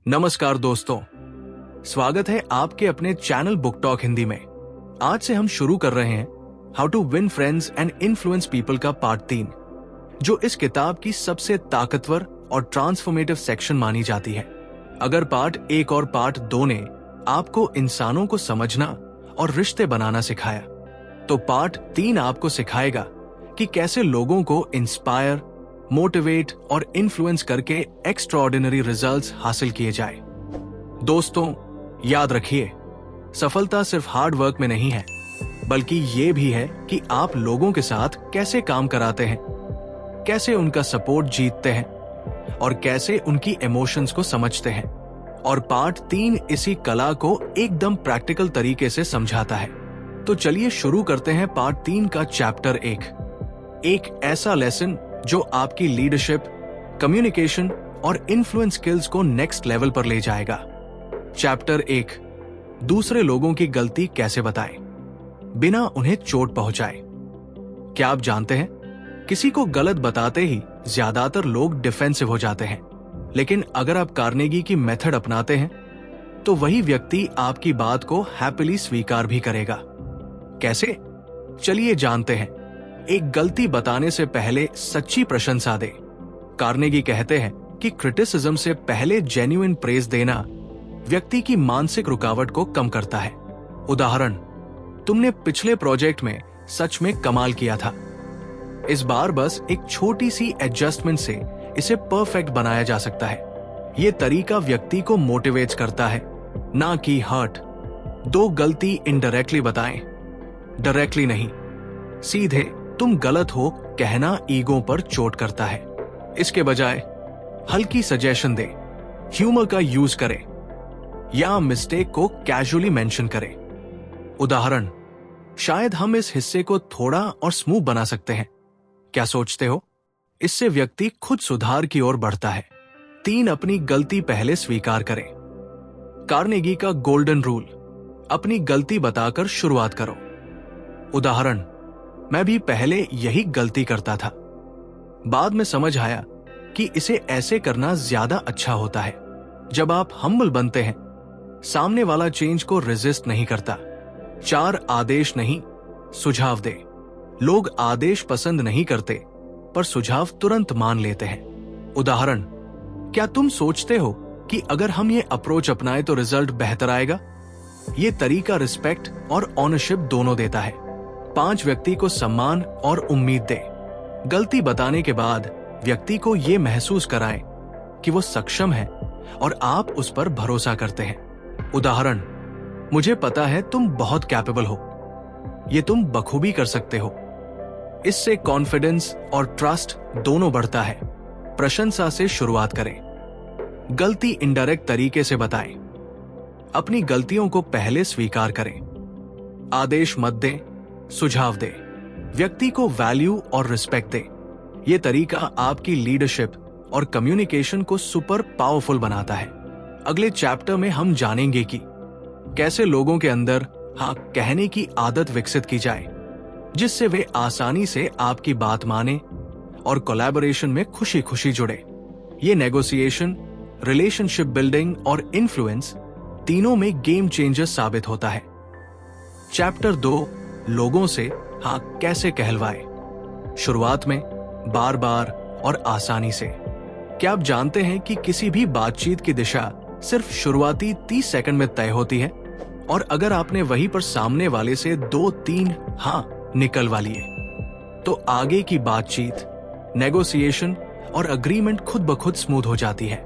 नमस्कार दोस्तों, स्वागत है आपके अपने चैनल बुक टॉक हिंदी में। आज से हम शुरू कर रहे हैं how to win friends and influence people का पार्ट 3, जो इस किताब की सबसे ताकतवर और ट्रांसफॉर्मेटिव सेक्शन मानी जाती है। अगर पार्ट 1 और पार्ट 2 ने आपको इंसानों को समझना और रिश्ते बनाना सिखाया, तो पार्ट 3 आपको सिखाएगा कि कैसे लोगों को इंस्पायर, मोटिवेट और इन्फ्लुएंस करके एक्स्ट्राऑर्डिनरी रिजल्ट्स हासिल किए जाए। दोस्तों, याद रखिए, सफलता सिर्फ हार्ड वर्क में नहीं है, बल्कि ये भी है कि आप लोगों के साथ कैसे काम कराते हैं, कैसे उनका सपोर्ट जीतते हैं और कैसे उनकी इमोशंस को समझते हैं। और पार्ट 3 इसी कला को एकदम प्रैक्टिकल तरीके से समझाता है। तो चलिए शुरू करते हैं पार्ट 3 का चैप्टर 1। एक ऐसा लेसन जो आपकी लीडरशिप, कम्युनिकेशन और इन्फ्लुएंस स्किल्स को नेक्स्ट लेवल पर ले जाएगा। चैप्टर 1, दूसरे लोगों की गलती कैसे बताएं बिना उन्हें चोट पहुंचाए। क्या आप जानते हैं, किसी को गलत बताते ही ज्यादातर लोग डिफेंसिव हो जाते हैं, लेकिन अगर आप कार्नेगी की मेथड अपनाते हैं तो वही व्यक्ति आपकी बात को हैप्पीली स्वीकार भी करेगा। कैसे? चलिए जानते हैं। एक गलती बताने से पहले सच्ची प्रशंसा दे। कार्नेगी कहते हैं कि क्रिटिसिज्म से पहले जेन्युइन प्रेज देना व्यक्ति की मानसिक रुकावट को कम करता है। उदाहरण, तुमने पिछले प्रोजेक्ट में सच में कमाल किया था। इस बार बस एक छोटी सी एडजस्टमेंट से इसे परफेक्ट बनाया जा सकता है। यह तरीका व्यक्ति को मोटिवेट करता है, ना कि हर्ट। 2 गलती इनडायरेक्टली बताएं, डायरेक्टली नहीं। सीधे तुम गलत हो कहना ईगो पर चोट करता है। इसके बजाय हल्की सजेशन दे, ह्यूमर का यूज करें या मिस्टेक को कैजुअली मेंशन करें। उदाहरण, शायद हम इस हिस्से को थोड़ा और स्मूथ बना सकते हैं, क्या सोचते हो? इससे व्यक्ति खुद सुधार की ओर बढ़ता है। 3, अपनी गलती पहले स्वीकार करें। कार्नेगी का गोल्डन रूल, अपनी गलती बताकर शुरुआत करो। उदाहरण, मैं भी पहले यही गलती करता था, बाद में समझ आया कि इसे ऐसे करना ज्यादा अच्छा होता है। जब आप हम्बल बनते हैं, सामने वाला चेंज को रेजिस्ट नहीं करता। 4, आदेश नहीं, सुझाव दे। लोग आदेश पसंद नहीं करते, पर सुझाव तुरंत मान लेते हैं। उदाहरण, क्या तुम सोचते हो कि अगर हम ये अप्रोच अपनाएं तो रिजल्ट बेहतर आएगा? ये तरीका रिस्पेक्ट और ऑनरशिप दोनों देता है। 5, व्यक्ति को सम्मान और उम्मीद दे। गलती बताने के बाद व्यक्ति को यह महसूस कराएं कि वो सक्षम है और आप उस पर भरोसा करते हैं। उदाहरण, मुझे पता है तुम बहुत कैपेबल हो, ये तुम बखूबी कर सकते हो। इससे कॉन्फिडेंस और ट्रस्ट दोनों बढ़ता है। प्रशंसा से शुरुआत करें, गलती इनडायरेक्ट तरीके से बताएं। अपनी गलतियों को पहले स्वीकार करें। आदेश मत दें, सुझाव दे। व्यक्ति को वैल्यू और रिस्पेक्ट दे। यह तरीका आपकी लीडरशिप और कम्युनिकेशन को सुपर पावरफुल बनाता है। अगले चैप्टर में हम जानेंगे कि कैसे लोगों के अंदर हाँ कहने की आदत विकसित की जाए, जिससे वे आसानी से आपकी बात माने और कोलैबोरेशन में खुशी खुशी जुड़े। ये नेगोशिएशन, रिलेशनशिप बिल्डिंग और इन्फ्लुएंस तीनों में गेम चेंजर साबित होता है। चैप्टर 2, लोगों से हाँ कैसे कहलवाए। शुरुआत में बार बार और आसानी से। क्या आप जानते हैं कि किसी भी बातचीत की दिशा सिर्फ शुरुआती 30 सेकंड में तय होती है, और अगर आपने वहीं पर सामने वाले से 2-3 हाँ निकलवा लिए, तो आगे की बातचीत, नेगोशिएशन और अग्रीमेंट खुद ब खुद स्मूथ हो जाती है।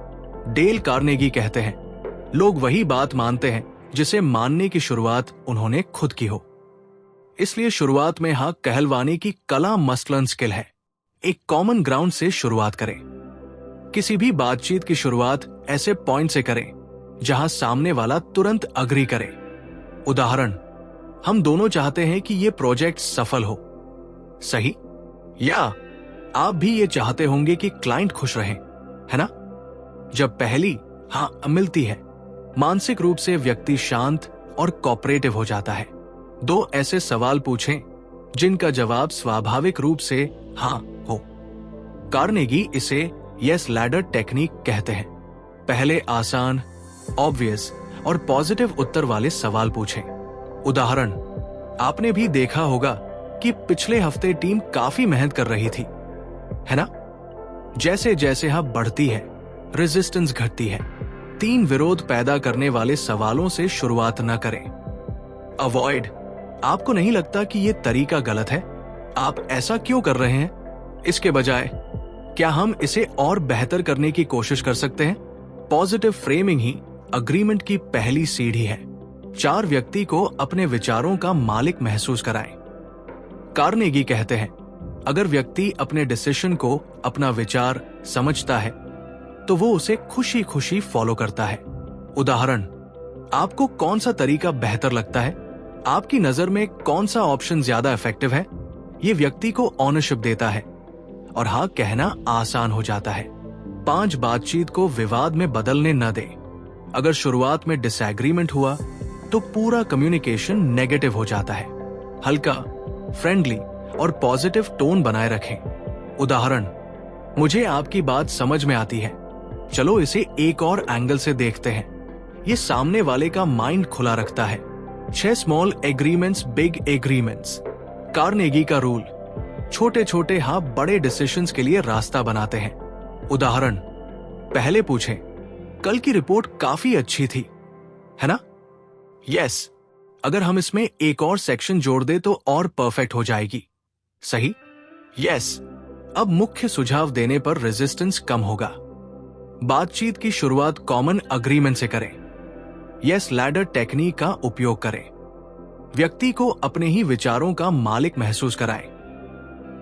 डेल कार्नेगी कहते हैं, लोग वही बात मानते हैं जिसे मानने की शुरुआत उन्होंने खुद की हो। इसलिए शुरुआत में हाँ कहलवाने की कला मसलन स्किल है। एक कॉमन ग्राउंड से शुरुआत करें। किसी भी बातचीत की शुरुआत ऐसे पॉइंट से करें जहां सामने वाला तुरंत अग्री करे। उदाहरण, हम दोनों चाहते हैं कि यह प्रोजेक्ट सफल हो, सही? या आप भी ये चाहते होंगे कि क्लाइंट खुश रहे, है ना? जब पहली हाँ मिलती है, मानसिक रूप से व्यक्ति शांत और कोऑपरेटिव हो जाता है। 2 ऐसे सवाल पूछें जिनका जवाब स्वाभाविक रूप से हाँ हो। कार्नेगी इसे यस लैडर टेक्निक कहते हैं। पहले आसान, ऑब्वियस और पॉजिटिव उत्तर वाले सवाल पूछें। उदाहरण, आपने भी देखा होगा कि पिछले हफ्ते टीम काफी मेहनत कर रही थी, है ना? जैसे जैसे हां बढ़ती है, रेजिस्टेंस घटती है। 3 विरोध पैदा करने वाले सवालों से शुरुआत न करें। अवॉइड, आपको नहीं लगता कि यह तरीका गलत है? आप ऐसा क्यों कर रहे हैं? इसके बजाय, क्या हम इसे और बेहतर करने की कोशिश कर सकते हैं? पॉजिटिव फ्रेमिंग ही अग्रीमेंट की पहली सीढ़ी है। 4 व्यक्ति को अपने विचारों का मालिक महसूस कराएं। कार्नेगी कहते हैं, अगर व्यक्ति अपने डिसीजन को अपना विचार समझता है तो वो उसे खुशी खुशी फॉलो करता है। उदाहरण, आपको कौन सा तरीका बेहतर लगता है? आपकी नजर में कौन सा ऑप्शन ज्यादा इफेक्टिव है? ये व्यक्ति को ऑनरशिप देता है और हाँ कहना आसान हो जाता है। 5 बातचीत को विवाद में बदलने न दें। अगर शुरुआत में डिसएग्रीमेंट हुआ तो पूरा कम्युनिकेशन नेगेटिव हो जाता है। हल्का, फ्रेंडली और पॉजिटिव टोन बनाए रखें। उदाहरण, मुझे आपकी बात समझ में आती है, चलो इसे एक और एंगल से देखते हैं। ये सामने वाले का माइंड खुला रखता है। 6 small agreements big agreements. Carnegie का रूल, छोटे छोटे हाँ बड़े डिसीजंस के लिए रास्ता बनाते हैं। उदाहरण, पहले पूछें, कल की रिपोर्ट काफी अच्छी थी, है ना? यस, अगर हम इसमें एक और सेक्शन जोड़ दे तो और परफेक्ट हो जाएगी। सही? यस, अब मुख्य सुझाव देने पर रेजिस्टेंस कम होगा। बातचीत की शुरुआत कॉमन अग्रीमेंट से करें। यस लैडर टेक्निक का उपयोग करें। व्यक्ति को अपने ही विचारों का मालिक महसूस कराएं।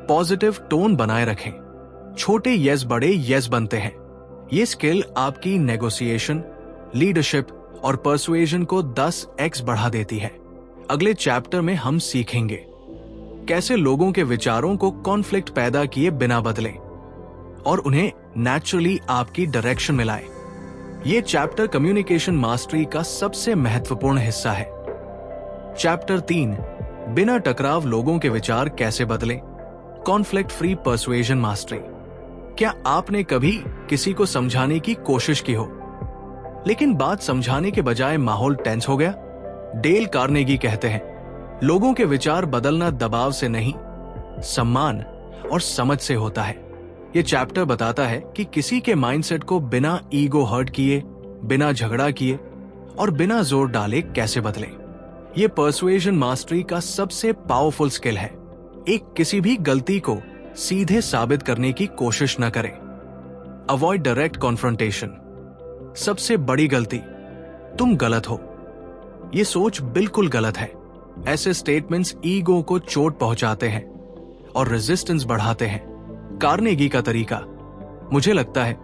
पॉजिटिव टोन बनाए रखें। छोटे यस बड़े यस बनते हैं। ये स्किल आपकी नेगोशिएशन, लीडरशिप और पर्सुएजन को 10x बढ़ा देती है। अगले चैप्टर में हम सीखेंगे कैसे लोगों के विचारों को कॉन्फ्लिक्ट पैदा किए बिना बदलें और उन्हें नेचुरली आपकी डायरेक्शन में लाएं। ये चैप्टर कम्युनिकेशन मास्टरी का सबसे महत्वपूर्ण हिस्सा है। चैप्टर 3, बिना टकराव लोगों के विचार कैसे बदलें, कॉन्फ्लिक्ट फ्री पर्सुएजन मास्टरी। क्या आपने कभी किसी को समझाने की कोशिश की हो लेकिन बात समझाने के बजाय माहौल टेंस हो गया? डेल कार्नेगी कहते हैं, लोगों के विचार बदलना दबाव से नहीं, सम्मान और समझ से होता है। ये चैप्टर बताता है कि किसी के माइंडसेट को बिना ईगो हर्ट किए, बिना झगड़ा किए और बिना जोर डाले कैसे बदलें। ये पर्सुएजन मास्टरी का सबसे पावरफुल स्किल है। एक किसी भी गलती को सीधे साबित करने की कोशिश न करें। Avoid direct confrontation. सबसे बड़ी गलती, तुम गलत हो, ये सोच बिल्कुल गलत है। ऐसे स्टेटमेंट्स ईगो को चोट पहुंचाते हैं और रेजिस्टेंस बढ़ाते हैं। कार्नेगी का तरीका, मुझे लगता है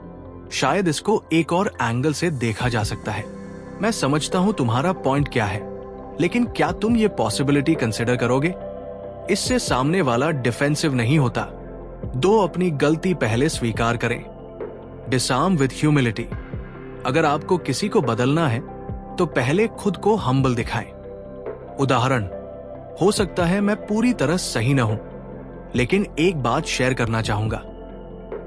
शायद इसको एक और एंगल से देखा जा सकता है। मैं समझता हूं तुम्हारा पॉइंट क्या है, लेकिन क्या तुम ये पॉसिबिलिटी कंसिडर करोगे? इससे सामने वाला डिफेंसिव नहीं होता। 2 अपनी गलती पहले स्वीकार करें। Disarm with humility. अगर आपको किसी को बदलना है तो पहले खुद को हम्बल दिखाएं। उदाहरण, हो सकता है मैं पूरी तरह सही न हूं, लेकिन एक बात शेयर करना चाहूंगा।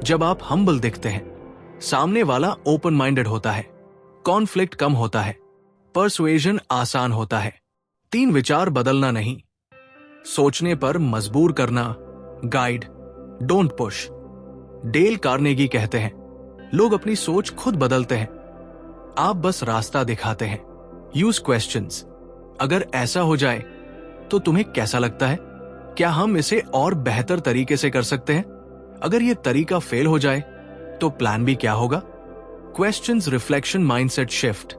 जब आप हम्बल दिखते हैं, सामने वाला ओपन माइंडेड होता है, कॉन्फ्लिक्ट कम होता है, पर्सुएजन आसान होता है। 3 विचार बदलना नहीं, सोचने पर मजबूर करना। Guide, don't push. Dale Carnegie कहते हैं, लोग अपनी सोच खुद बदलते हैं, आप बस रास्ता दिखाते हैं। Use questions. अगर ऐसा हो जाए तो तुम्हें कैसा लगता है? क्या हम इसे और बेहतर तरीके से कर सकते हैं? अगर ये तरीका फेल हो जाए तो प्लान बी क्या होगा? क्वेश्चंस रिफ्लेक्शन माइंडसेट शिफ्ट,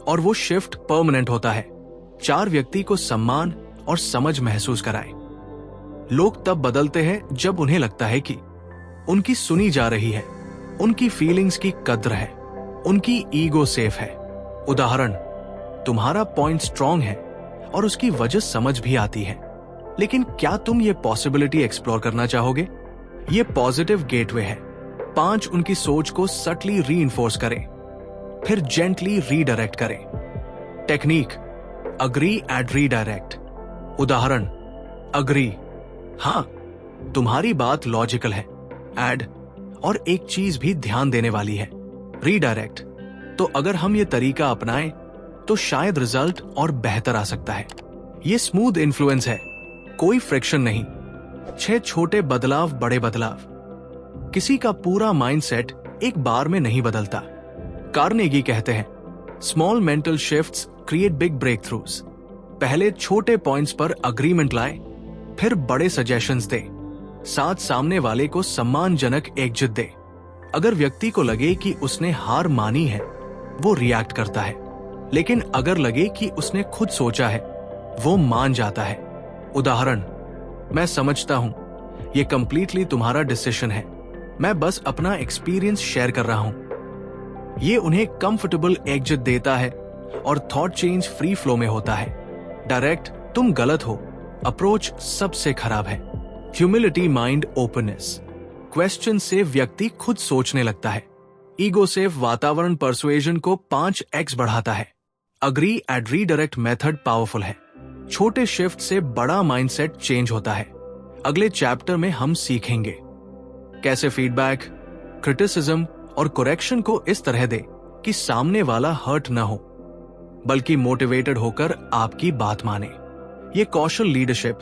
और वो शिफ्ट परमानेंट होता है। 4 व्यक्ति को सम्मान और समझ महसूस कराएं। लोग तब बदलते हैं जब उन्हें लगता है कि उनकी सुनी जा रही है, उनकी फीलिंग्स की कद्र है, उनकी ईगो सेफ है। उदाहरण, तुम्हारा पॉइंट स्ट्रांग है और उसकी वजह समझ भी आती है, लेकिन क्या तुम ये पॉसिबिलिटी एक्सप्लोर करना चाहोगे? ये पॉजिटिव गेटवे है। 5 उनकी सोच को सटली रीइंफोर्स करें, फिर जेंटली रीडायरेक्ट करें। Technique, agree and redirect. उदाहरण, अग्री, हां तुम्हारी बात लॉजिकल है, एड, और एक चीज भी ध्यान देने वाली है। रीडायरेक्ट, तो अगर हम ये तरीका अपनाएं तो शायद रिजल्ट और बेहतर आ सकता है। ये स्मूथ इन्फ्लुएंस है, कोई फ्रिक्शन नहीं, 6 छोटे बदलाव, बड़े बदलाव। किसी का पूरा माइंडसेट एक बार में नहीं बदलता। कार्नेगी कहते हैं, small mental shifts create big breakthroughs. पहले छोटे पॉइंट्स पर अग्रीमेंट लाए, फिर बड़े सजेशंस दे, साथ सामने वाले को सम्मानजनक एग्जिट दे। अगर व्यक्ति को लगे कि उसने हार मानी है, वो रिएक्ट करता है, लेकिन अगर लगे कि उसने खुद सोचा है, वो मान जाता है। उदाहरण, मैं समझता हूं ये कंप्लीटली तुम्हारा डिसीजन है, मैं बस अपना एक्सपीरियंस शेयर कर रहा हूं। ये उन्हें कंफर्टेबल एग्जिट देता है और थॉट चेंज फ्री फ्लो में होता है। डायरेक्ट तुम गलत हो अप्रोच सबसे खराब है। Humility, mind openness. क्वेश्चन से व्यक्ति खुद सोचने लगता है। ईगो सेफ वातावरण परसुएजन को 5x बढ़ाता है। Agree and redirect method powerful है। छोटे शिफ्ट से बड़ा माइंडसेट चेंज होता है। अगले चैप्टर में हम सीखेंगे कैसे फीडबैक, क्रिटिसिज्म और करेक्शन को इस तरह दे कि सामने वाला हर्ट न हो, बल्कि मोटिवेटेड होकर आपकी बात माने। ये कौशल लीडरशिप,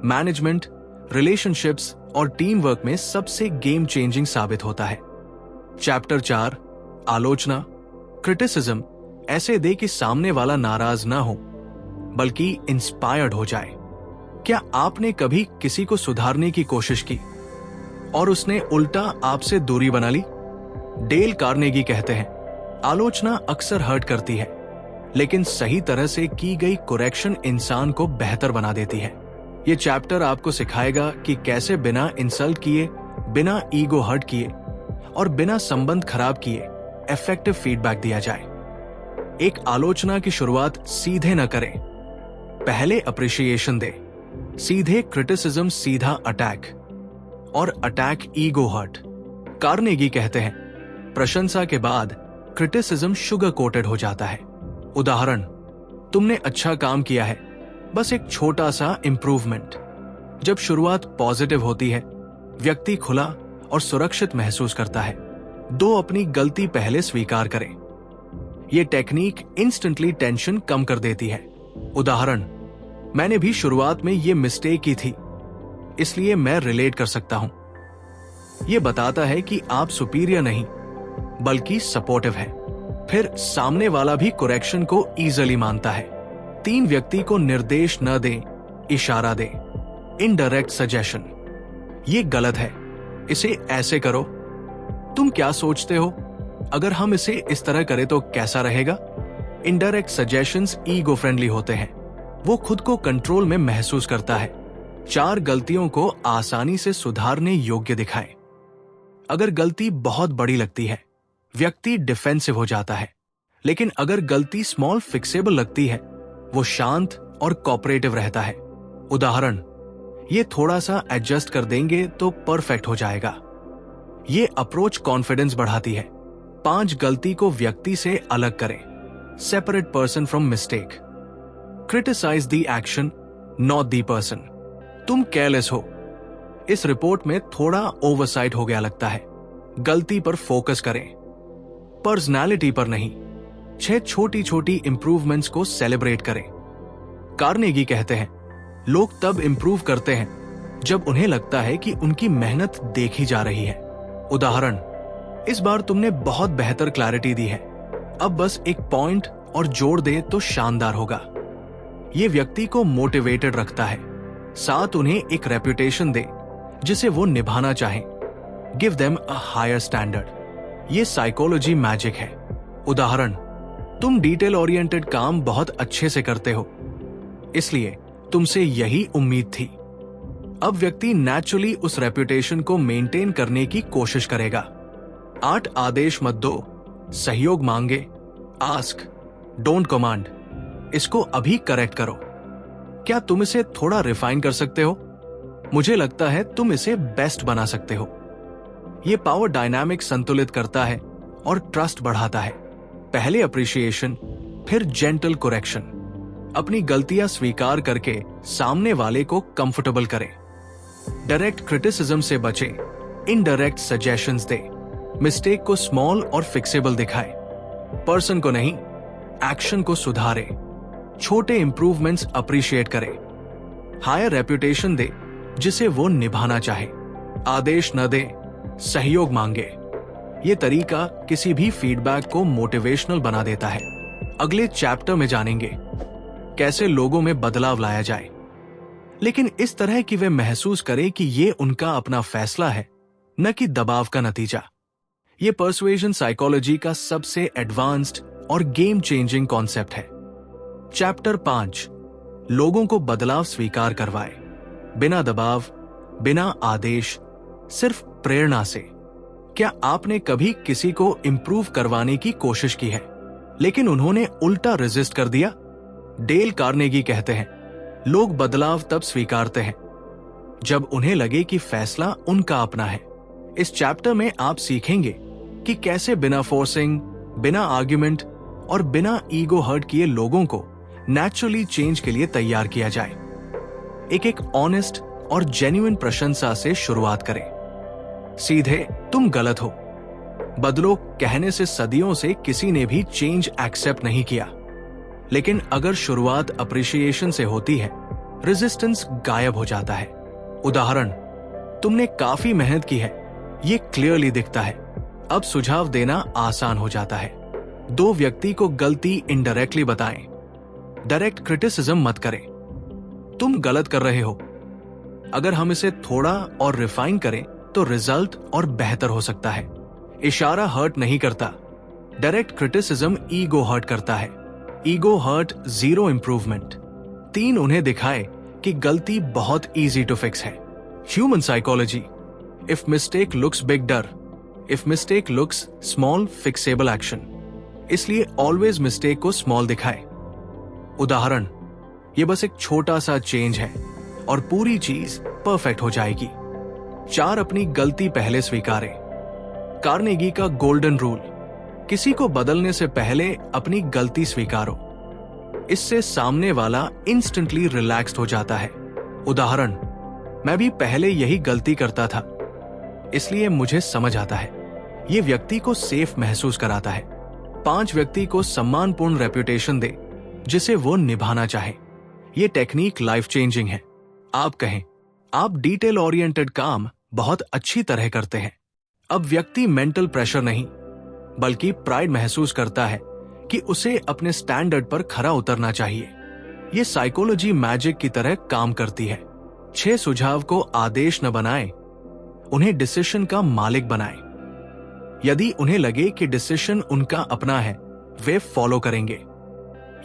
मैनेजमेंट, रिलेशनशिप्स और टीम वर्क में सबसे गेम चेंजिंग साबित होता है। चैप्टर 4, आलोचना, क्रिटिसिज्म ऐसे दे कि सामने वाला नाराज ना हो, बल्कि इंस्पायर्ड हो जाए। क्या आपने कभी किसी को सुधारने की कोशिश की और उसने उल्टा आपसे दूरी बना ली? डेल कार्नेगी कहते हैं, आलोचना अक्सर हर्ट करती है, लेकिन सही तरह से की गई करेक्शन इंसान को बेहतर बना देती है। ये चैप्टर आपको सिखाएगा कि कैसे बिना इंसल्ट किए, बिना ईगो हर्ट किए और बिना संबंध खराब किए इफेक्टिव फीडबैक दिया जाए। एक आलोचना की शुरुआत सीधे न करें, पहले अप्रिशिएशन दे। सीधे क्रिटिसिज्म सीधा अटैक और अटैक ईगो हर्ट। कार्नेगी कहते हैं, प्रशंसा के बाद क्रिटिसिज्म शुगर कोटेड हो जाता है। उदाहरण, तुमने अच्छा काम किया है, बस एक छोटा सा इंप्रूवमेंट। जब शुरुआत पॉजिटिव होती है, व्यक्ति खुला और सुरक्षित महसूस करता है। 2, अपनी गलती पहले स्वीकार करें। यह टेक्निक इंस्टेंटली टेंशन कम कर देती है। उदाहरण, मैंने भी शुरुआत में ये मिस्टेक की थी, इसलिए मैं रिलेट कर सकता हूं। यह बताता है कि आप सुपीरियर नहीं, बल्कि सपोर्टिव है। फिर सामने वाला भी करेक्शन को इजीली मानता है। 3, व्यक्ति को निर्देश न दें, इशारा दें। इनडायरेक्ट सजेशन, ये गलत है, इसे ऐसे करो। तुम क्या सोचते हो, अगर हम इसे इस तरह करें तो कैसा रहेगा? इनडायरेक्ट सजेशंस ईगो फ्रेंडली होते हैं। वो खुद को कंट्रोल में महसूस करता है। 4, गलतियों को आसानी से सुधारने योग्य दिखाए। अगर गलती बहुत बड़ी लगती है, व्यक्ति डिफेंसिव हो जाता है, लेकिन अगर गलती स्मॉल फिक्सेबल लगती है, वो शांत और कोऑपरेटिव रहता है। उदाहरण, ये थोड़ा सा एडजस्ट कर देंगे तो परफेक्ट हो जाएगा। ये अप्रोच कॉन्फिडेंस बढ़ाती है। 5, गलती को व्यक्ति से अलग करें। Separate person from mistake. Criticise the action, not the person. तुम केयरलेस हो, इस रिपोर्ट में थोड़ा ओवरसाइट हो गया लगता है। गलती पर फोकस करें, पर्सनालिटी पर नहीं। 6 छोटी छोटी इंप्रूवमेंट्स को सेलिब्रेट करें। कार्नेगी कहते हैं, लोग तब इंप्रूव करते हैं जब उन्हें लगता है कि उनकी मेहनत देखी जा रही है। उदाहरण, इस बार तुमने बहुत बेहतर क्लैरिटी दी है, अब बस एक पॉइंट और जोड़ दे तो शानदार होगा। ये व्यक्ति को मोटिवेटेड रखता है, साथ उन्हें एक रेपुटेशन दे जिसे वो निभाना चाहें। Give them a higher standard. ये साइकोलॉजी मैजिक है। उदाहरण, तुम डिटेल ओरिएंटेड काम बहुत अच्छे से करते हो, इसलिए तुमसे यही उम्मीद थी। अब व्यक्ति नेचुरली उस रेपुटेशन को मेंटेन करने की कोशिश करेगा। 8, आदेश मत दो, सहयोग मांगे। Ask, don't command. इसको अभी करेक्ट करो। क्या तुम इसे थोड़ा रिफाइन कर सकते हो? मुझे लगता है तुम इसे बेस्ट बना सकते हो। यह पावर डायनामिक संतुलित करता है और ट्रस्ट बढ़ाता है। पहले अप्रिशिएशन, फिर जेंटल करेक्शन। अपनी गलतियां स्वीकार करके सामने वाले को कंफर्टेबल करें। डायरेक्ट क्रिटिसिज्म से बचें, इनडायरेक्ट सजेशंस दे। मिस्टेक को स्मॉल और फिक्सेबल दिखाए। पर्सन को नहीं, एक्शन को सुधारे, छोटे इंप्रूवमेंट्स अप्रिशिएट करे, हायर रेपुटेशन दे जिसे वो निभाना चाहे, आदेश न दे, सहयोग मांगे। ये तरीका किसी भी फीडबैक को मोटिवेशनल बना देता है। अगले चैप्टर में जानेंगे कैसे लोगों में बदलाव लाया जाए, लेकिन इस तरह कि वे महसूस करें कि ये उनका अपना फैसला है, न कि दबाव का नतीजा। ये पर्सुएजन साइकोलॉजी का सबसे एडवांस्ड और गेम चेंजिंग कॉन्सेप्ट है। चैप्टर 5, लोगों को बदलाव स्वीकार करवाए, बिना दबाव, बिना आदेश, सिर्फ प्रेरणा से। क्या आपने कभी किसी को इंप्रूव करवाने की कोशिश की है, लेकिन उन्होंने उल्टा रेजिस्ट कर दिया? डेल कार्नेगी कहते हैं, लोग बदलाव तब स्वीकारते हैं जब उन्हें लगे कि फैसला उनका अपना है। इस चैप्टर में आप सीखेंगे कि कैसे बिना फोर्सिंग, बिना आर्ग्यूमेंट और बिना ईगो हर्ट किए लोगों को नेचुरली चेंज के लिए तैयार किया जाए। एक ऑनेस्ट और जेन्युइन प्रशंसा से शुरुआत करें। सीधे तुम गलत हो, बदलो कहने से सदियों से किसी ने भी चेंज एक्सेप्ट नहीं किया। लेकिन अगर शुरुआत अप्रिशिएशन से होती है, रेजिस्टेंस गायब हो जाता है। उदाहरण, तुमने काफी मेहनत की है, ये क्लियरली दिखता है। अब सुझाव देना आसान हो जाता है। दो व्यक्ति को गलती इनडायरेक्टली बताएं, डायरेक्ट क्रिटिसिज्म मत करें। तुम गलत कर रहे हो। अगर हम इसे थोड़ा और रिफाइन करें तो रिजल्ट और बेहतर हो सकता है। इशारा हर्ट नहीं करता, डायरेक्ट क्रिटिसिज्म ईगो हर्ट करता है। Ego hurt, zero improvement. 3, उन्हें दिखाए कि गलती बहुत इजी टू फिक्स है। Human psychology, if mistake looks big डर, if mistake looks small fixable action. इसलिए ऑलवेज मिस्टेक को स्मॉल दिखाए। उदाहरण, ये बस एक छोटा सा चेंज है और पूरी चीज परफेक्ट हो जाएगी। 4, अपनी गलती पहले स्वीकारें। कार्नेगी का गोल्डन रूल, किसी को बदलने से पहले अपनी गलती स्वीकारो। इससे सामने वाला इंस्टेंटली रिलैक्स्ड हो जाता है। उदाहरण, मैं भी पहले यही गलती करता था, इसलिए मुझे समझ आता है। ये व्यक्ति को सेफ महसूस कराता है। 5, व्यक्ति को सम्मानपूर्ण रेपुटेशन दे जिसे वो निभाना चाहे। ये टेक्निक लाइफ चेंजिंग है। आप कहें, आप डिटेल ओरिएंटेड काम बहुत अच्छी तरह करते हैं। अब व्यक्ति मेंटल प्रेशर नहीं, बल्कि प्राइड महसूस करता है कि उसे अपने स्टैंडर्ड पर खरा उतरना चाहिए। ये साइकोलॉजी मैजिक की तरह काम करती है। 6, सुझाव को आदेश न बनाएं, उन्हें डिसीजन का मालिक बनाएं। यदि उन्हें लगे कि डिसीजन उनका अपना है, वे फॉलो करेंगे।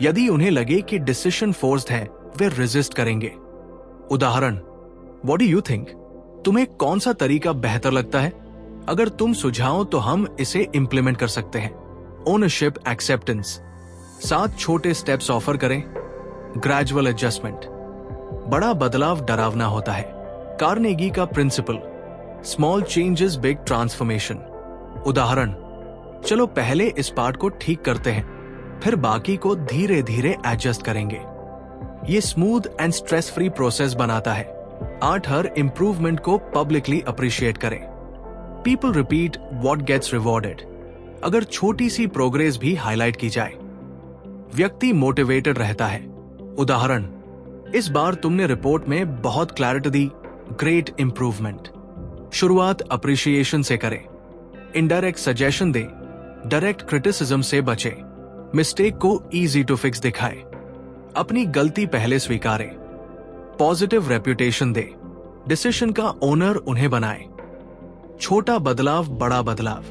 यदि उन्हें लगे कि डिसीजन फोर्स्ड है, वे रेजिस्ट करेंगे। उदाहरण, व्हाट डू यू थिंक? तुम्हें कौन सा तरीका बेहतर लगता है? अगर तुम सुझाओ तो हम इसे इंप्लीमेंट कर सकते हैं। Ownership, acceptance. 7, छोटे स्टेप्स ऑफर करें, ग्रेजुअल एडजस्टमेंट। बड़ा बदलाव डरावना होता है। कार्नेगी का principle, small changes big transformation. उदाहरण, चलो पहले इस पार्ट को ठीक करते हैं, फिर बाकी को धीरे धीरे एडजस्ट करेंगे। ये smooth and stress free process बनाता है। 8, हर इंप्रूवमेंट को पब्लिकली अप्रिशिएट करें। People repeat what gets rewarded. अगर छोटी सी प्रोग्रेस भी हाईलाइट की जाए, व्यक्ति मोटिवेटेड रहता है। उदाहरण, इस बार तुमने रिपोर्ट में बहुत क्लैरिटी दी, ग्रेट इंप्रूवमेंट। शुरुआत अप्रिशिएशन से करें। इनडायरेक्ट सजेशन दे, डायरेक्ट क्रिटिसिज्म से बचे। मिस्टेक को इजी टू फिक्स दिखाए। अपनी गलती पहले स्वीकारें। पॉजिटिव रेपुटेशन दे, डिसीजन का ओनर उन्हें बनाए। छोटा बदलाव, बड़ा बदलाव।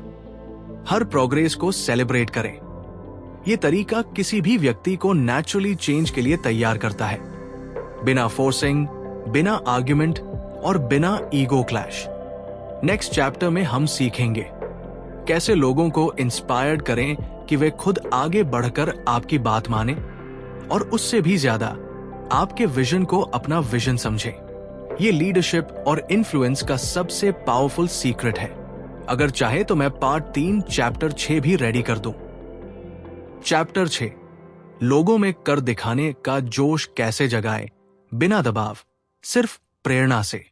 हर प्रोग्रेस को सेलिब्रेट करें। यह तरीका किसी भी व्यक्ति को नेचुरली चेंज के लिए तैयार करता है, बिना फोर्सिंग, बिना आर्ग्यूमेंट और बिना ईगो क्लैश। नेक्स्ट चैप्टर में हम सीखेंगे कैसे लोगों को इंस्पायर्ड करें कि वे खुद आगे बढ़कर आपकी बात माने और उससे भी ज्यादा आपके विजन को अपना विजन समझे। ये लीडरशिप और इन्फ्लुएंस का सबसे पावरफुल सीक्रेट है। अगर चाहे तो मैं पार्ट 3 चैप्टर 6 भी रेडी कर दूं। चैप्टर 6, लोगों में कर दिखाने का जोश कैसे जगाए बिना दबाव, सिर्फ प्रेरणा से।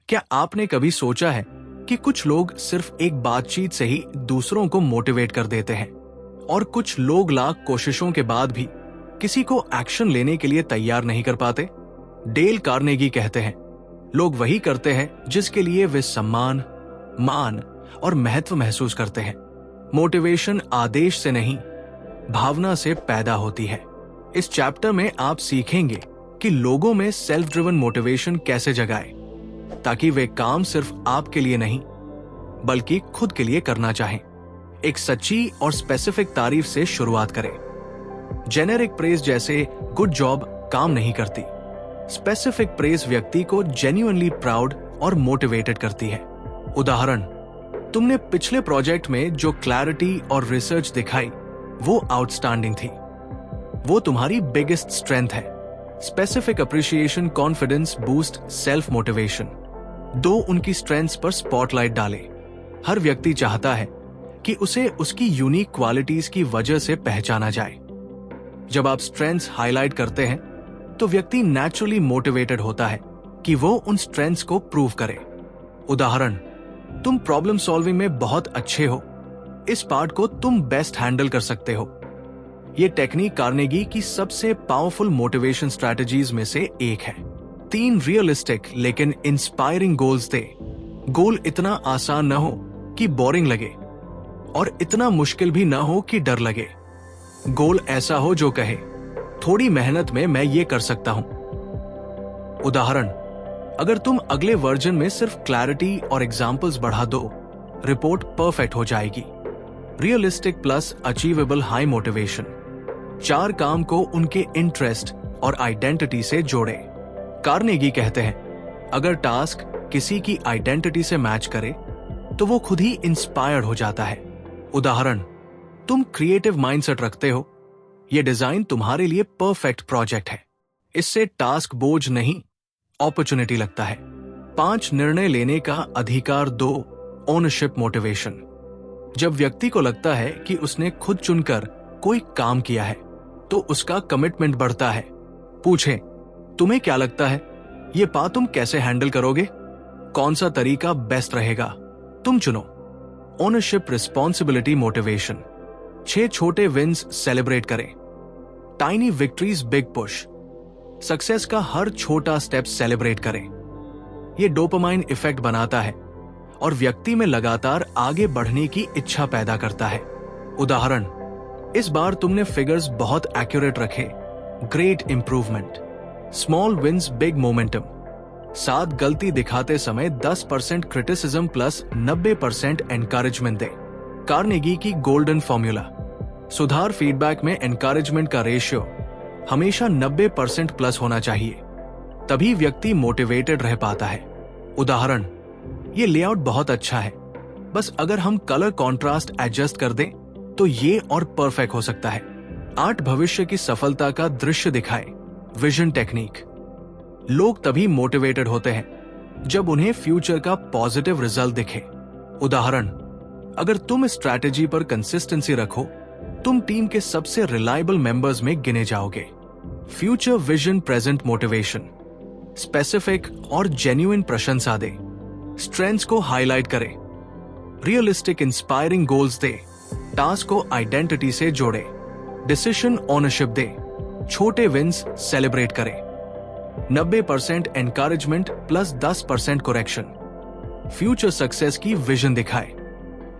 क्या आपने कभी सोचा है कि कुछ लोग सिर्फ एक बातचीत से ही दूसरों को मोटिवेट कर देते हैं और कुछ लोग लाख कोशिशों के बाद भी किसी को एक्शन लेने के लिए तैयार नहीं कर पाते। डेल कार्नेगी कहते हैं, लोग वही करते हैं जिसके लिए वे सम्मान, मान और महत्व महसूस करते हैं। मोटिवेशन आदेश से नहीं, भावना से पैदा होती है। इस चैप्टर में आप सीखेंगे कि लोगों में सेल्फ ड्रिवन मोटिवेशन कैसे जगाए, ताकि वे काम सिर्फ आपके लिए नहीं बल्कि खुद के लिए करना चाहें। एक सच्ची और स्पेसिफिक तारीफ से शुरुआत करें। जेनेरिक प्रेज जैसे गुड जॉब काम नहीं करती। स्पेसिफिक प्रेज व्यक्ति को जेन्युइनली प्राउड और मोटिवेटेड करती है। उदाहरण, तुमने पिछले प्रोजेक्ट में जो क्लैरिटी और रिसर्च दिखाई वो आउटस्टैंडिंग थी। वो तुम्हारी बिगेस्ट स्ट्रेंथ है। Specific appreciation confidence boost self motivation. दो उनकी स्ट्रेंथ्स पर स्पॉटलाइट डालें। हर व्यक्ति चाहता है कि उसे उसकी यूनिक क्वालिटीज की वजह से पहचाना जाए। जब आप स्ट्रेंथ्स हाईलाइट करते हैं तो व्यक्ति नेचुरली मोटिवेटेड होता है कि वो उन स्ट्रेंथ्स को प्रूव करे। उदाहरण, तुम प्रॉब्लम सॉल्विंग में बहुत अच्छे हो। इस पार्ट को तुम बेस्ट हैंडल कर सकते हो। ये टेक्निक कार्नेगी की सबसे पावरफुल मोटिवेशन स्ट्रैटेजीज में से एक है। 3 रियलिस्टिक लेकिन इंस्पायरिंग गोल्स दे। गोल इतना आसान न हो कि बोरिंग लगे और इतना मुश्किल भी ना हो कि डर लगे। गोल ऐसा हो जो कहे, थोड़ी मेहनत में मैं ये कर सकता हूं। उदाहरण, अगर तुम अगले वर्जन में सिर्फ क्लैरिटी और एग्जाम्पल्स बढ़ा दो, रिपोर्ट परफेक्ट हो जाएगी। Realistic plus achievable high motivation. 4 काम को उनके इंटरेस्ट और आइडेंटिटी से जोड़े। कार्नेगी कहते हैं, अगर टास्क किसी की आइडेंटिटी से मैच करे तो वो खुद ही इंस्पायर्ड हो जाता है। उदाहरण, तुम क्रिएटिव माइंडसेट रखते हो। ये डिजाइन तुम्हारे लिए परफेक्ट प्रोजेक्ट है। इससे टास्क बोझ नहीं, अपॉर्चुनिटी लगता है। 5 निर्णय लेने का अधिकार दो। Ownership motivation. जब व्यक्ति को लगता है कि उसने खुद चुनकर कोई काम किया है तो उसका कमिटमेंट बढ़ता है। पूछें, तुम्हें क्या लगता है, ये पार्ट तुम कैसे हैंडल करोगे? कौन सा तरीका बेस्ट रहेगा? तुम चुनो। Ownership responsibility motivation. 6 छोटे विन्स सेलिब्रेट करें। Tiny victories big push. Success का हर छोटा स्टेप सेलिब्रेट करें। यह डोपामाइन इफेक्ट बनाता है और व्यक्ति में लगातार आगे बढ़ने की इच्छा पैदा करता है। उदाहरण, इस बार तुमने फिगर्स बहुत एक्यूरेट रखे। Great improvement. Small wins big momentum. 7 गलती दिखाते समय 10% क्रिटिसिज्म प्लस 90% एनकरेजमेंट दे। कार्नेगी की गोल्डन फॉर्मूला। सुधार फीडबैक में एनकरेजमेंट का रेशियो हमेशा 90% प्लस होना चाहिए, तभी व्यक्ति मोटिवेटेड रह पाता है। उदाहरण, ये लेआउट बहुत अच्छा है, बस अगर हम कलर कॉन्ट्रास्ट एडजस्ट कर दें तो ये और परफेक्ट हो सकता है। 8 भविष्य की सफलता का दृश्य दिखाए। Vision technique. लोग तभी मोटिवेटेड होते हैं जब उन्हें फ्यूचर का पॉजिटिव रिजल्ट दिखे। उदाहरण, अगर तुम इस स्ट्रैटेजी पर कंसिस्टेंसी रखो, तुम टीम के सबसे रिलायबल मेंबर्स में गिने जाओगे। Future vision present motivation. Specific और जेन्युइन प्रशंसा दे। स्ट्रेंथ्स को हाईलाइट करें। रियलिस्टिक इंस्पायरिंग गोल्स दे। टास्क को आइडेंटिटी से जोड़े। डिसीजन ओनरशिप दे। छोटे विन्स सेलिब्रेट करें। 90% encouragement plus 10% correction. Future success की विजन दिखाए।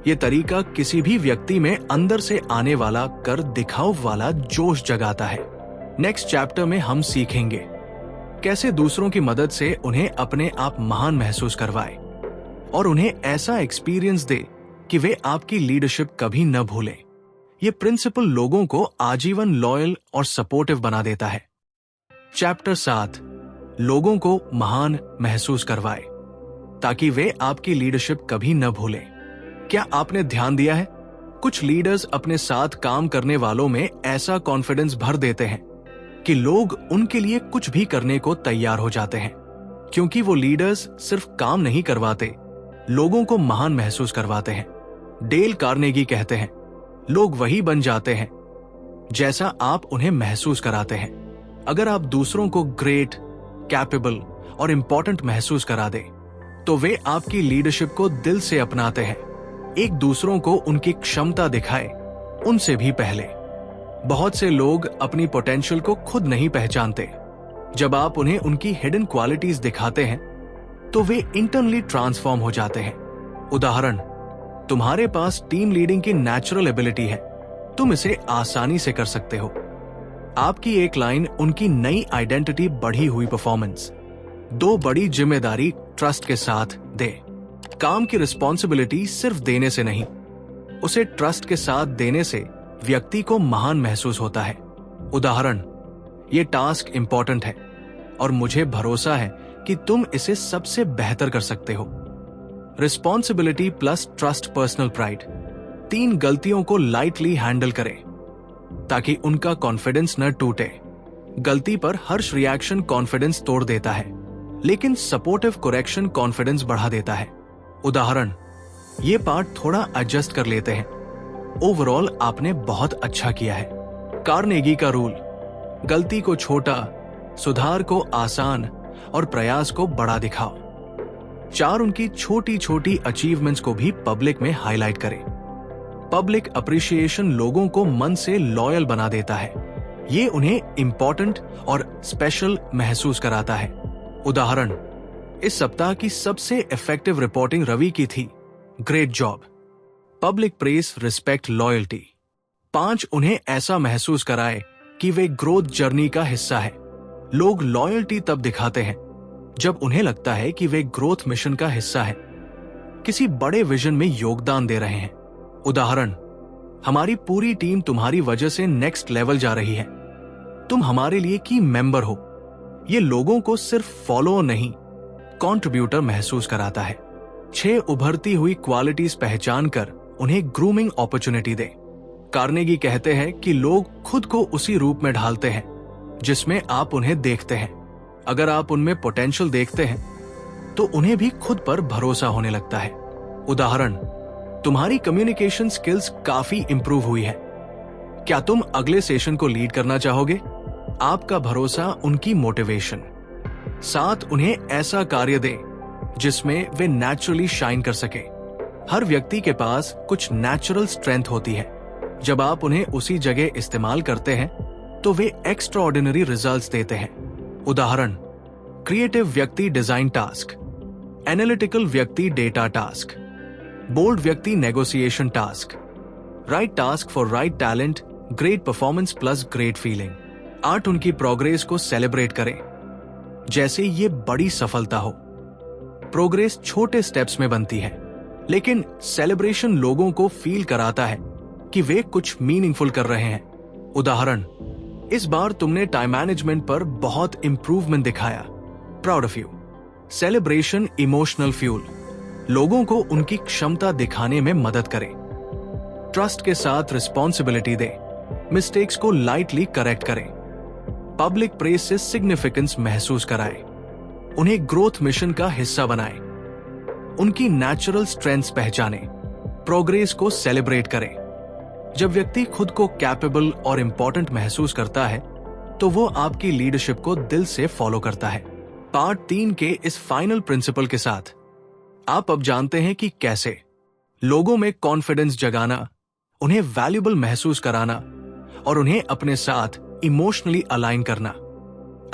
यह तरीका किसी भी व्यक्ति में अंदर से आने वाला कर दिखाव वाला जोश जगाता है। नेक्स्ट चैप्टर में हम सीखेंगे कैसे दूसरों की मदद से उन्हें अपने आप महान महसूस करवाए और उन्हें ऐसा एक्सपीरियंस दे कि वे आपकी लीडरशिप कभी न भूलें। यह प्रिंसिपल लोगों को आजीवन लॉयल और सपोर्टिव बना देता है। चैप्टर 7, लोगों को महान महसूस करवाए ताकि वे आपकी लीडरशिप कभी न भूलें। क्या आपने ध्यान दिया है, कुछ लीडर्स अपने साथ काम करने वालों में ऐसा कॉन्फिडेंस भर देते हैं कि लोग उनके लिए कुछ भी करने को तैयार हो जाते हैं, क्योंकि वो लीडर्स सिर्फ काम नहीं करवाते, लोगों को महान महसूस करवाते हैं। डेल कार्नेगी कहते हैं, लोग वही बन जाते हैं जैसा आप उन्हें महसूस कराते हैं। अगर आप दूसरों को ग्रेट, कैपेबल और इंपॉर्टेंट महसूस करा दें, तो वे आपकी लीडरशिप को दिल से अपनाते हैं। एक दूसरों को उनकी क्षमता दिखाए, उनसे भी पहले। बहुत से लोग अपनी पोटेंशियल को खुद नहीं पहचानते। जब आप उन्हें उनकी हिडन क्वालिटीज दिखाते हैं तो वे इंटरनली ट्रांसफॉर्म हो जाते हैं। उदाहरण, तुम्हारे पास टीम लीडिंग की नेचुरल एबिलिटी है, तुम इसे आसानी से कर सकते हो। आपकी एक लाइन उनकी नई आइडेंटिटी, बढ़ी हुई परफॉर्मेंस। 2 बड़ी जिम्मेदारी ट्रस्ट के साथ दे। काम की रिस्पॉन्सिबिलिटी सिर्फ देने से नहीं, उसे ट्रस्ट के साथ देने से व्यक्ति को महान महसूस होता है। उदाहरण, ये टास्क इंपॉर्टेंट है और मुझे भरोसा है कि तुम इसे सबसे बेहतर कर सकते हो। Responsibility plus trust, personal pride. 3 गलतियों को लाइटली हैंडल करें ताकि उनका कॉन्फिडेंस न टूटे। गलती पर हर्ष रिएक्शन कॉन्फिडेंस तोड़ देता है, लेकिन सपोर्टिव करेक्शन कॉन्फिडेंस बढ़ा देता है। उदाहरण, ये पार्ट थोड़ा एडजस्ट कर लेते हैं, ओवरऑल आपने बहुत अच्छा किया है। कार्नेगी का रूल, गलती को छोटा, सुधार को आसान और प्रयास को बड़ा दिखाओ। 4 उनकी छोटी छोटी अचीवमेंट्स को भी पब्लिक में हाईलाइट करें। पब्लिक अप्रिशिएशन लोगों को मन से लॉयल बना देता है। ये उन्हें इंपॉर्टेंट और स्पेशल महसूस कराता है। उदाहरण, इस सप्ताह की सबसे इफेक्टिव रिपोर्टिंग रवि की थी, great job. Public praise, respect, loyalty. 5 उन्हें ऐसा महसूस कराए कि वे ग्रोथ जर्नी का हिस्सा है। लोग लॉयल्टी तब दिखाते हैं जब उन्हें लगता है कि वे ग्रोथ मिशन का हिस्सा है, किसी बड़े विजन में योगदान दे रहे हैं। उदाहरण, हमारी पूरी टीम तुम्हारी वजह से नेक्स्ट लेवल जा रही है, तुम हमारे लिए की मेंबर हो। ये लोगों को सिर्फ फॉलो नहीं, कंट्रीब्यूटर महसूस कराता है। 6 उभरती हुई क्वालिटीज पहचान कर उन्हें ग्रूमिंग अपॉर्चुनिटी दे। कार्नेगी कहते हैं कि लोग खुद को उसी रूप में ढालते हैं जिसमें आप उन्हें देखते हैं। अगर आप उनमें पोटेंशियल देखते हैं तो उन्हें भी खुद पर भरोसा होने लगता है। उदाहरण, तुम्हारी कम्युनिकेशन स्किल्स काफी इंप्रूव हुई है, क्या तुम अगले सेशन को लीड करना चाहोगे? आपका भरोसा, उनकी मोटिवेशन। 7 उन्हें ऐसा कार्य दे जिसमें वे नेचुरली शाइन कर सके। हर व्यक्ति के पास कुछ नेचुरल स्ट्रेंथ होती है, जब आप उन्हें उसी जगह इस्तेमाल करते हैं तो वे एक्स्ट्राऑर्डिनरी रिजल्ट्स देते हैं। उदाहरण, क्रिएटिव व्यक्ति डिजाइन टास्क, एनालिटिकल व्यक्ति डेटा टास्क, बोल्ड व्यक्ति negotiation task, right task for right talent, great performance plus great feeling. 8 उनकी प्रोग्रेस को सेलिब्रेट करें जैसे ये बड़ी सफलता हो। प्रोग्रेस छोटे स्टेप्स में बनती है, लेकिन सेलिब्रेशन लोगों को फील कराता है कि वे कुछ मीनिंगफुल कर रहे हैं। उदाहरण, इस बार तुमने टाइम मैनेजमेंट पर बहुत इंप्रूवमेंट दिखाया, proud of you. Celebration, emotional fuel, लोगों को उनकी क्षमता दिखाने में मदद करे। ट्रस्ट के साथ रिस्पॉन्सिबिलिटी दे, मिस्टेक्स को लाइटली करेक्ट करें। पब्लिक प्रेज से सिग्निफिकेंस महसूस कराए, उन्हें ग्रोथ मिशन का हिस्सा बनाए। उनकी नेचुरल स्ट्रेंथ्स पहचाने, प्रोग्रेस को सेलिब्रेट करें। जब व्यक्ति खुद को कैपेबल और इंपॉर्टेंट महसूस करता है तो वो आपकी लीडरशिप को दिल से फॉलो करता है। पार्ट 3 के इस फाइनल प्रिंसिपल के साथ आप अब जानते हैं कि कैसे लोगों में कॉन्फिडेंस जगाना, उन्हें वैल्यूएबल महसूस कराना और उन्हें अपने साथ इमोशनली अलाइन करना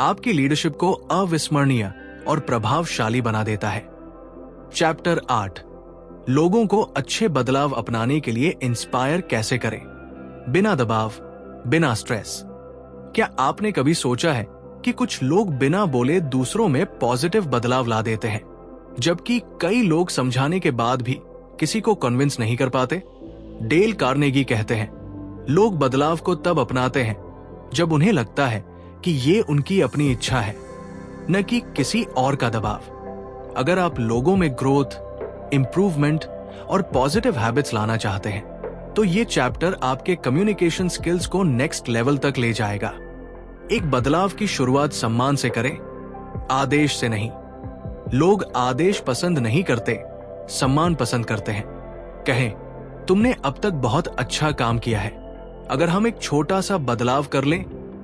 आपकी लीडरशिप को अविस्मरणीय और प्रभावशाली बना देता है। चैप्टर 8, लोगों को अच्छे बदलाव अपनाने के लिए इंस्पायर कैसे करें, बिना दबाव, बिना स्ट्रेस। क्या आपने कभी सोचा है कि कुछ लोग बिना बोले दूसरों में पॉजिटिव बदलाव ला देते हैं, जबकि कई लोग समझाने के बाद भी किसी को कन्विंस नहीं कर पाते? डेल कार्नेगी कहते हैं, लोग बदलाव को तब अपनाते हैं जब उन्हें लगता है कि ये उनकी अपनी इच्छा है, न कि किसी और का दबाव। अगर आप लोगों में ग्रोथ, इंप्रूवमेंट और पॉजिटिव हैबिट्स लाना चाहते हैं तो ये चैप्टर आपके कम्युनिकेशन स्किल्स को नेक्स्ट लेवल तक ले जाएगा। एक बदलाव की शुरुआत सम्मान से करें, आदेश से नहीं। लोग आदेश पसंद नहीं करते, सम्मान पसंद करते हैं। कहें, तुमने अब तक बहुत अच्छा काम किया है। अगर हम एक छोटा सा बदलाव कर लें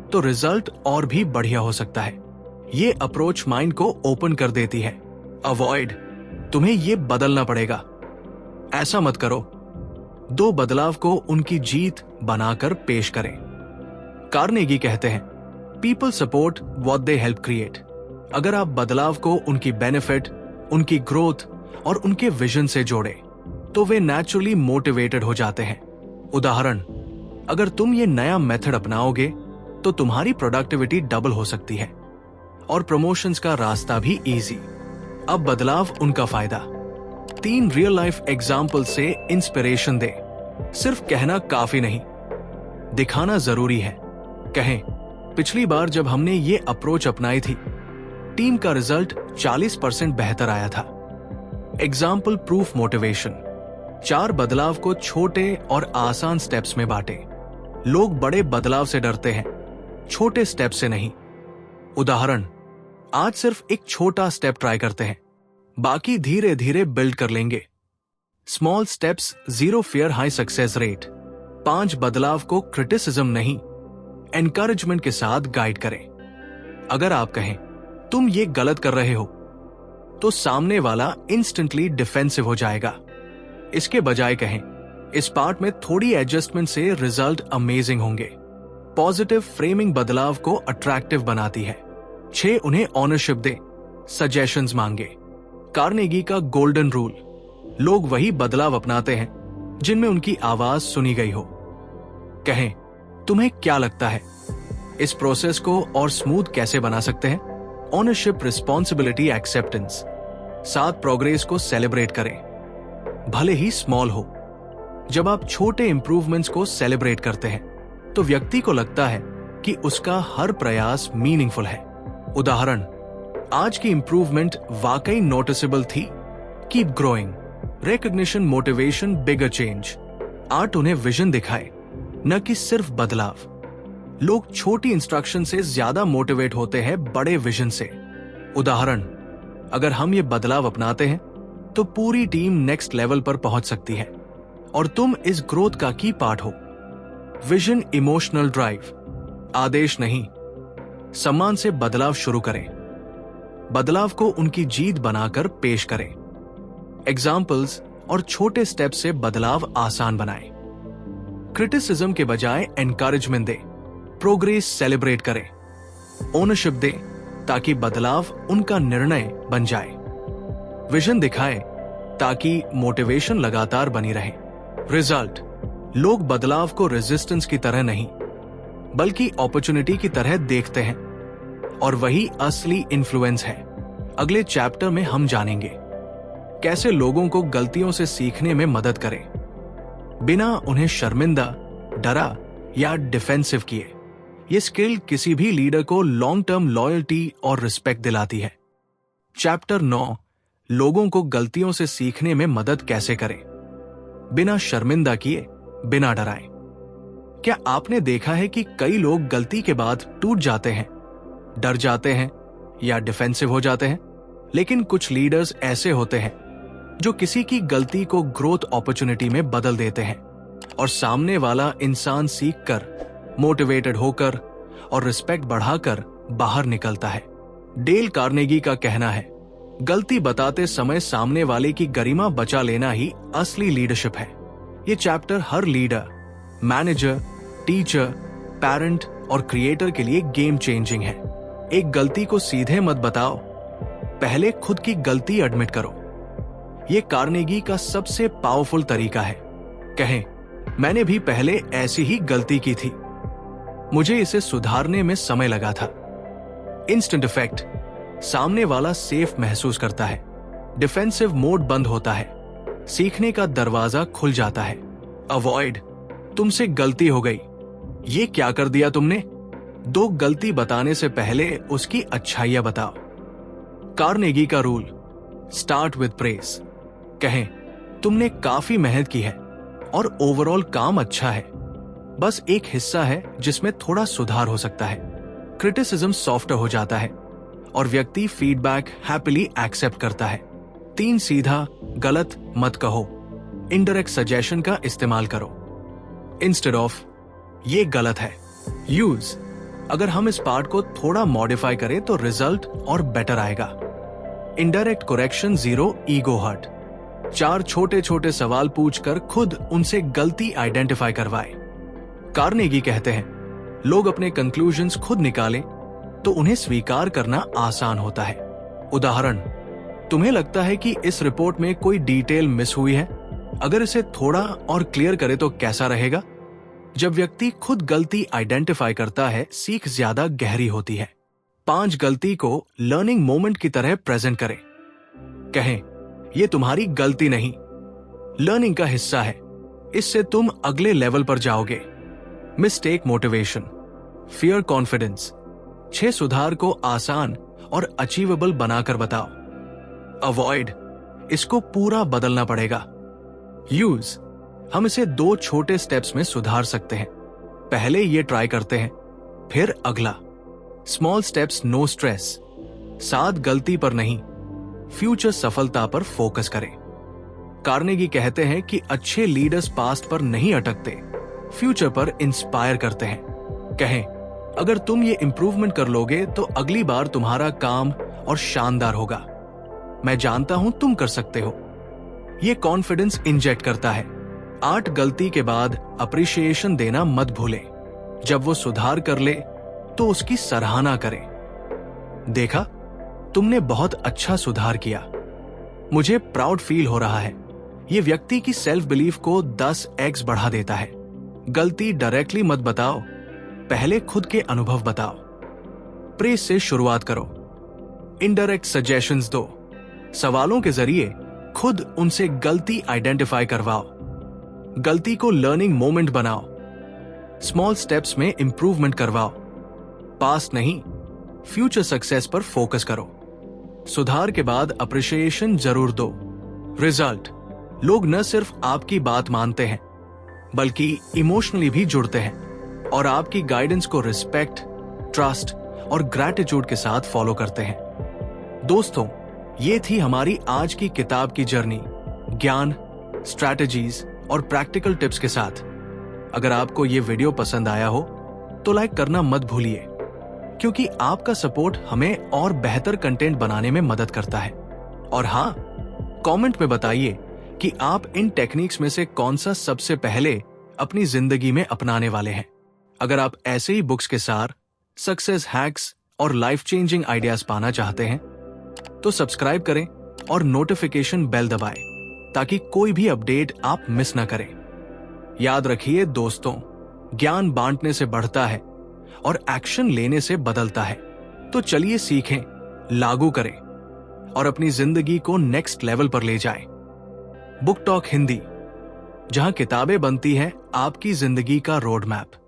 तो रिजल्ट और भी बढ़िया हो सकता है। ये अप्रोच माइंड को ओपन कर देती है। अवॉइड, तुम्हें ये बदलना पड़ेगा, ऐसा मत करो, दो बदलाव को उनकी जीत बनाकर पेश करें। कार्नेगी कहते हैं, people support what they help create. अगर आप बदलाव को उनकी बेनिफिट, उनकी ग्रोथ और उनके विजन से जोड़े तो वे नेचुरली मोटिवेटेड हो जाते हैं। उदाहरण, अगर तुम ये नया मेथड अपनाओगे तो तुम्हारी प्रोडक्टिविटी डबल हो सकती है और प्रमोशंस का रास्ता भी इजी। अब बदलाव उनका फायदा। 3 रियल लाइफ एग्जाम्पल से इंस्पिरेशन दे। सिर्फ कहना काफी नहीं, दिखाना जरूरी है। कहें, पिछली बार जब हमने ये अप्रोच अपनाई थी, टीम का रिजल्ट 40% बेहतर आया था। Example proof motivation. 4 बदलाव को छोटे और आसान स्टेप्स में बांटे। लोग बड़े बदलाव से डरते हैं, छोटे स्टेप से नहीं। उदाहरण, आज सिर्फ एक छोटा स्टेप ट्राई करते हैं, बाकी धीरे धीरे बिल्ड कर लेंगे। Small steps, 0 fear, high success rate. 5 बदलाव को क्रिटिसिज्म नहीं, एनकरेजमेंट के साथ गाइड करें। अगर आप कहें तुम ये गलत कर रहे हो तो सामने वाला इंस्टेंटली डिफेंसिव हो जाएगा। इसके बजाय कहें, इस पार्ट में थोड़ी एडजस्टमेंट से रिजल्ट अमेजिंग होंगे। पॉजिटिव फ्रेमिंग बदलाव को अट्रैक्टिव बनाती है। 6 उन्हें ऑनरशिप दे, सजेशंस मांगे। कार्नेगी का गोल्डन रूल। लोग वही बदलाव अपनाते हैं जिनमें उनकी आवाज सुनी गई हो। कहें, तुम्हें क्या लगता है, इस प्रोसेस को और स्मूथ कैसे बना सकते हैं? Ownership, responsibility, acceptance. 7 प्रोग्रेस को सेलिब्रेट करें, भले ही स्मॉल हो। जब आप छोटे इंप्रूवमेंट्स को सेलिब्रेट करते हैं तो व्यक्ति को लगता है कि उसका हर प्रयास मीनिंगफुल है। उदाहरण, आज की इंप्रूवमेंट वाकई नोटिसेबल थी। Keep growing. रिकॉग्निशन, मोटिवेशन, बिगर चेंज। 8 उन्हें विजन दिखाए, न कि सिर्फ बदलाव। लोग छोटी इंस्ट्रक्शन से ज्यादा मोटिवेट होते हैं बड़े विजन से। उदाहरण, अगर हम ये बदलाव अपनाते हैं तो पूरी टीम नेक्स्ट लेवल पर पहुंच सकती है और तुम इस ग्रोथ का की पार्ट हो। Vision, emotional drive. आदेश नहीं, सम्मान से बदलाव शुरू करें। बदलाव को उनकी जीत बनाकर पेश करें। एग्जाम्पल्स और छोटे स्टेप से बदलाव आसान बनाएं। क्रिटिसिज्म के बजाय एनकरेजमेंट दे, प्रोग्रेस सेलिब्रेट करें। ओनरशिप दे ताकि बदलाव उनका निर्णय बन जाए। विजन दिखाए ताकि मोटिवेशन लगातार बनी रहे। रिजल्ट, लोग बदलाव को रेजिस्टेंस की तरह नहीं बल्कि अपॉर्चुनिटी की तरह देखते हैं और वही असली इन्फ्लुएंस है। अगले चैप्टर में हम जानेंगे कैसे लोगों को गलतियों से सीखने में मदद करें बिना उन्हें शर्मिंदा, डरा या डिफेंसिव किए। ये स्किल किसी भी लीडर को लॉन्ग टर्म लॉयल्टी और रिस्पेक्ट दिलाती है। चैप्टर 9, लोगों को गलतियों से सीखने में मदद कैसे करें बिना शर्मिंदा किए, बिना डराए। क्या आपने देखा है कि कई लोग गलती के बाद टूट जाते हैं, डर जाते हैं या डिफेंसिव हो जाते हैं? लेकिन कुछ लीडर्स ऐसे होते हैं जो किसी की गलती को ग्रोथ अपॉर्चुनिटी में बदल देते हैं और सामने वाला इंसान सीखकर, मोटिवेटेड होकर और रिस्पेक्ट बढ़ाकर बाहर निकलता है। डेल कार्नेगी का कहना है, गलती बताते समय सामने वाले की गरिमा बचा लेना ही असली लीडरशिप है। ये चैप्टर हर लीडर, मैनेजर, टीचर, पेरेंट और क्रिएटर के लिए गेम चेंजिंग है। एक गलती को सीधे मत बताओ, पहले खुद की गलती एडमिट करो। ये कार्नेगी का सबसे पावरफुल तरीका है। कहें, मैंने भी पहले ऐसी ही गलती की थी, मुझे इसे सुधारने में समय लगा था। इंस्टेंट इफेक्ट, सामने वाला सेफ महसूस करता है, डिफेंसिव मोड बंद होता है, सीखने का दरवाजा खुल जाता है। अवॉइड, तुमसे गलती हो गई, ये क्या कर दिया तुमने? 2 गलती बताने से पहले उसकी अच्छाइयां बताओ। कार्नेगी का रूल, स्टार्ट विद प्रेज। कहें, तुमने काफी मेहनत की है और ओवरऑल काम अच्छा है, बस एक हिस्सा है जिसमें थोड़ा सुधार हो सकता है। क्रिटिसिज्म सॉफ्टर हो जाता है और व्यक्ति फीडबैक हैप्पीली एक्सेप्ट करता है। 3 सीधा गलत मत कहो, इनडायरेक्ट सजेशन का इस्तेमाल करो इंस्टेड ऑफ ये गलत है। यूज, अगर हम इस पार्ट को थोड़ा मॉडिफाई करें तो रिजल्ट और बेटर आएगा। Indirect correction, 0 ego hurt. 4 छोटे छोटे सवाल पूछकर खुद उनसे गलती आइडेंटिफाई करवाए। कार्नेगी कहते हैं, लोग अपने कंक्लूजन्स खुद निकालें तो उन्हें स्वीकार करना आसान होता है। उदाहरण, तुम्हें लगता है कि इस रिपोर्ट में कोई डिटेल मिस हुई है, अगर इसे थोड़ा और क्लियर करे तो कैसा रहेगा? जब व्यक्ति खुद गलती आइडेंटिफाई करता है, सीख ज्यादा गहरी होती है। 5 गलती को लर्निंग मोमेंट की तरह प्रेजेंट करें। कहें, यह तुम्हारी गलती नहीं, लर्निंग का हिस्सा है, इससे तुम अगले लेवल पर जाओगे। Mistake motivation, fear confidence. 6 सुधार को आसान और अचीवेबल बनाकर बताओ। अवॉइड, इसको पूरा बदलना पड़ेगा। यूज, हम इसे 2 छोटे स्टेप्स में सुधार सकते हैं। पहले ये ट्राई करते हैं, फिर अगला। Small steps, no stress. 7 गलती पर नहीं, फ्यूचर सफलता पर फोकस करें। कार्नेगी कहते हैं कि अच्छे लीडर्स पास्ट पर नहीं अटकते, फ्यूचर पर इंस्पायर करते हैं। कहें, अगर तुम ये इंप्रूवमेंट कर लोगे तो अगली बार तुम्हारा काम और शानदार होगा। मैं जानता हूं तुम कर सकते हो। ये कॉन्फिडेंस इंजेक्ट करता है। 8 गलती के बाद अप्रिशिएशन देना मत भूलें। जब वो सुधार कर ले तो उसकी सराहना करें। देखा, तुमने बहुत अच्छा सुधार किया, मुझे प्राउड फील हो रहा है। ये व्यक्ति की सेल्फ बिलीफ को 10x बढ़ा देता है। गलती डायरेक्टली मत बताओ, पहले खुद के अनुभव बताओ। प्रेज से शुरुआत करो, इनडायरेक्ट सजेशंस दो। सवालों के जरिए खुद उनसे गलती आइडेंटिफाई करवाओ। गलती को लर्निंग मोमेंट बनाओ। स्मॉल स्टेप्स में इंप्रूवमेंट करवाओ। पास्ट नहीं, फ्यूचर सक्सेस पर फोकस करो। सुधार के बाद अप्रिशिएशन जरूर दो। रिजल्ट, लोग न सिर्फ आपकी बात मानते हैं बल्कि इमोशनली भी जुड़ते हैं और आपकी गाइडेंस को रिस्पेक्ट, ट्रस्ट और ग्रैटिट्यूड के साथ फॉलो करते हैं। दोस्तों, ये थी हमारी आज की किताब की जर्नी, ज्ञान, स्ट्रैटेजीज और प्रैक्टिकल टिप्स के साथ। अगर आपको ये वीडियो पसंद आया हो तो लाइक करना मत भूलिए, क्योंकि आपका सपोर्ट हमें और बेहतर कंटेंट बनाने में मदद करता है। और हाँ, कमेंट में बताइए कि आप इन टेक्निक्स में से कौन सा सबसे पहले अपनी जिंदगी में अपनाने वाले हैं। अगर आप ऐसे ही बुक्स के सार, सक्सेस हैक्स और लाइफ चेंजिंग आइडियाज पाना चाहते हैं तो सब्सक्राइब करें और नोटिफिकेशन बेल दबाएं ताकि कोई भी अपडेट आप मिस ना करें। याद रखिए दोस्तों, ज्ञान बांटने से बढ़ता है और एक्शन लेने से बदलता है। तो चलिए सीखें, लागू करें और अपनी जिंदगी को नेक्स्ट लेवल पर ले जाएं। बुक टॉक हिंदी, जहां किताबें बनती हैं आपकी जिंदगी का रोड मैप।